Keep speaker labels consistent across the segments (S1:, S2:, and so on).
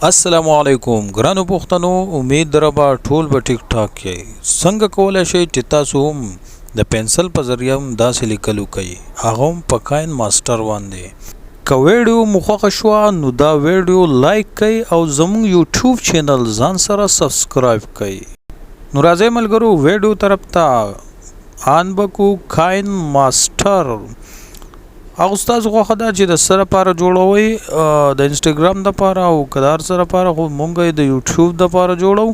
S1: السلام علیکم ګرانو پښتنو، امید دربا ټول به ټیک ټاک یې. څنګه کولای شئ چې تاسو هم د پنسل په ذریعہ هم داسې لیکلو کوي، هغه هم په کاین ماسټر باندې. که ویډیو مو خوښه شوه نو دا ویډیو لایک کړئ او زموږ یوټیوب چینل ځان سره سبسکرایب کړئ. نو راځئ ملګرو ویډیو طرف ته آن بکو کاین ماسټر. او تاسو خو خدا چې د سره لپاره جوړوي د انستګرام د لپاره او کدار سره لپاره خو مونږ د یوټیوب د لپاره جوړو.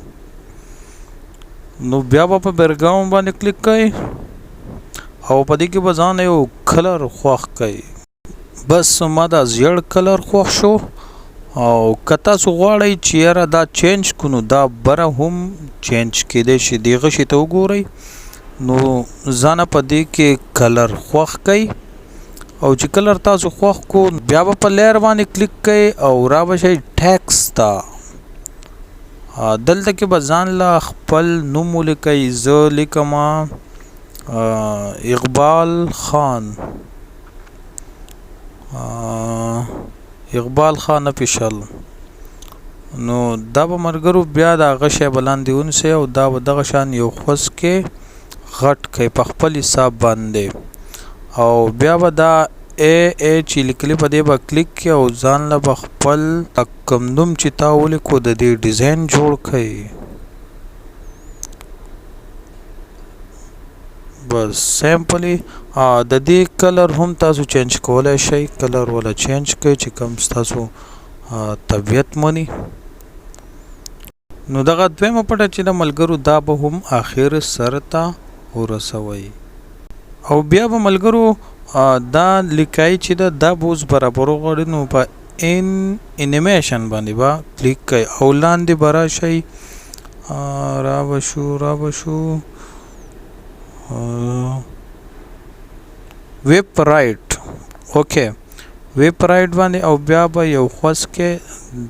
S1: نو بیا په بیکګراوند باندې کلیک کړئ او په دې کې به ځان یو کلر خوښ کړئ. بس ما دا زیړ کلر خوښ شو او که تاسو غواړئ چې یاره دا چینج کړو دا بره هم چینج کېدای شي. دغه شي ته وګورئ نو ځان په دې کې کلر خوښ کړئ او چې کلر تاسو خوښ کو بیا په لیر باندې کلیک کړئ او را به شئ ټیکس ته. دلته کې به ځان له خپل نوم ولیکئ. زه لیکم اقبال خان، اقبال خان افیشل. نو دا به ملګرو بیا د هغه شی به لاندې ونیسئ او دا به دغه شان یو خوځ کې غټ کړئ په خپل حساب باندې او بیا به دا چې لیکلي په دې به کلیک کړئ او ځان له به خپل کوم نوم چې تا ولیکو د دې ډیزاین جوړ کړئ. بس سمپلی د دې کلر هم تاسو چینج کولای شئ. کلر ولا چینج کړئ چې کوم تاسو طبیعت مني. نو دغه دویمه پټه چې د ملګرو دا به هم اخر سر ته ورسوئ او بیا به ملګرو دا لیکای چې دا بوز برابر غوړي. نو په انیمیشن باندې با کلیک کړئ او لاندې برا شي را بشو ویب رائټ. اوکے ویب رائټ باندې او بیا به یو خوځ کې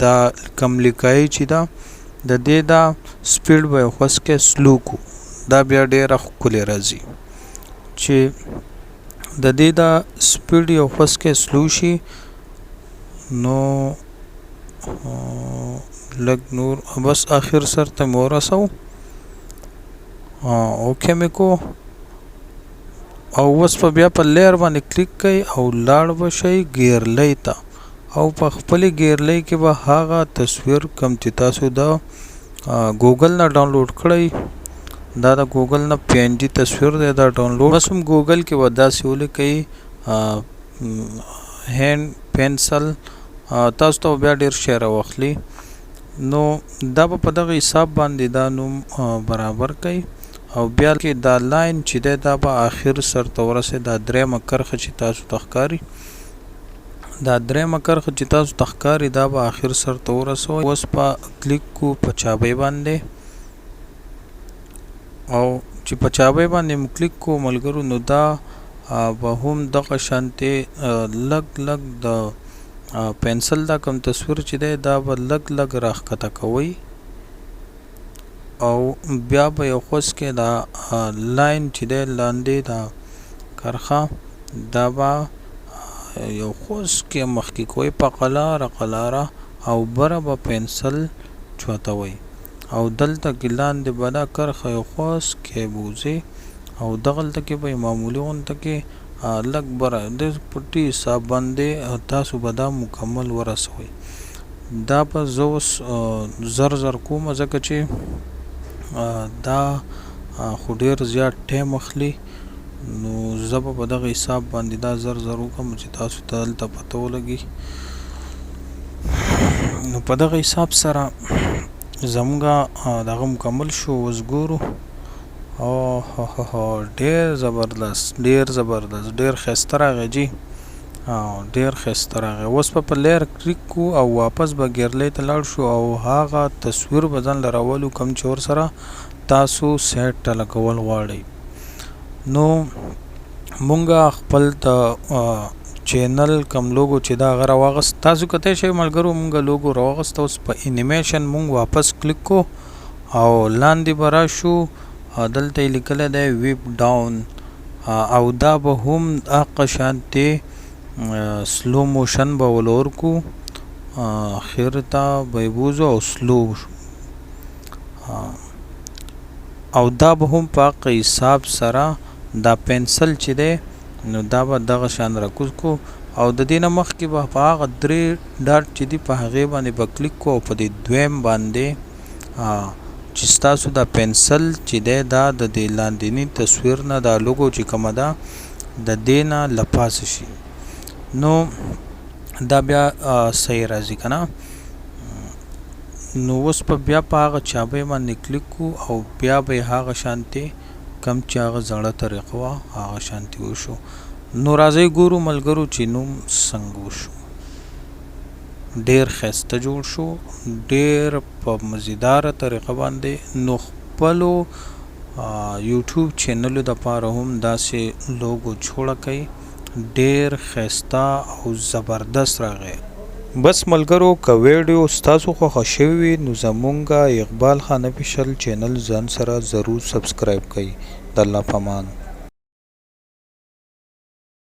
S1: دا کم لیکای چې دا د دې دا سپیډ به خوځ کې سلو کو. دا بیا ډیر ښکلی راځي چې د دې دا سپیډ یو خوځ کې سلو شي. نو لږ نور بس آخر سر ته مې ورسو. اوکې مې کو او اوس په بیا په لیر باندې کلیک کړئ او لاړ به شئ ګیرلۍ ته او په خپلې ګیرلۍ کې به هغه تصویر کوم چې تاسو د ګوګل نه ډاونلوډ کړئ. دا د ګوګل نه پی ان جی تصویر دی دا ډاونلوډ. بس هم ګوګل کې به داسې ولیکئ هینډ پنسل. تاسو ته بیا ډیر شی راواخلي. نو دا به په دغه حساب باندې دا نوم برابر کړئ او بیا کې دا لاین چې دی دا به آخر سر ته ورسئ. دا درېیمه کرښه چې تاسو ته ښکاري دا درېیمه کرښه چې تاسو ته ښکاري دا به آخر سر ته ورسوئ. اوس په کلیک کو په چابۍ باندې او چې په چابۍ باندې مو کلیک کو ملګرو نو دا به هم دغه شانتې لږ د پنسل دا کوم تصویر چې دی دا به لږ راښکته کوئ او بیا به یو خوځ کې دا لاین چې دی لاندې دا کرښه دا به یو خوځ کې مخکې کوئ په قلاره او بره به پنسل چوتوئ او دلته کې لاندې به دا کرښه یو خوځ کې بوځئ او دغلته کې به معمولي غونته کې لږ بره د پټي حساب باندې تاسو به دا مکمل ورسوئ. دا به زه اوس زر کوم ځکه چې دا خو ډېر زیات ټایم اخلي. نو زه به په دغه حساب باندې دا زر وکړم چې تاسو ته دلته پته ولګي. نو په دغه حساب سره زمونږ دغه مکمل شو. اوس ګورو ډیر زبردست ډیر ښایسته راغی جی ډیر ښایسته راغی. اوس په لیر کلیک کو او واپس به ګیرلۍ ته لاړ شو او هغه تصویر به ځان له راولو کوم چې ورسره تاسو سیټ ته لګول غواړئ. نو مونږ خپل د چینل کم لوګو چې دا غره واغست تاسو کته شي ملګرو مونږ لوګو راغست. اوس په انیمیشن مونږ واپس کلیک کو او لاندې برا شو دلته لیکل دی ویب ډاون او دا به هم هغه شانتي سلو موشن به ولور کو اخر ته به بوزو او سلو او دا به هم په حساب سره دا پنسل چې دی نو دا به دغه شان راکوز کو او د دینه مخکې به په هغه درې ډاټ چې دی په هغې باندې به کلیک کو او په دې دویم باندې چې ستاسو دا پنسل چې دی دا د دې لاندینی تصویر نه دا لوګو چې کومه ده د دې نه لپاسه شي نو دا بیا صحیح راځي که نه نو اوس په بیا په هغه چابې باندې کلیک کو او بیا به هغه شانتې کم چې هغه زړه طریقه وه هغه شانتې وشو نو راځئ ګورو ملګرو چې نوم څنګه وشو ډېر ښایسته جوړ شو ډېر په مزیداره طریقه باندې نو خپلو یوټیوب چینلو دپاره هم داسې لوګو جوړه کړئ ډېر ښایسته او زبردست راغی بس ملګرو که ویډیو ستاسو خوښه شوې وي نو زمونږ اقبال خان افیشل چینل ځان سره ضرور سبسکرایب کړئ د الله په امان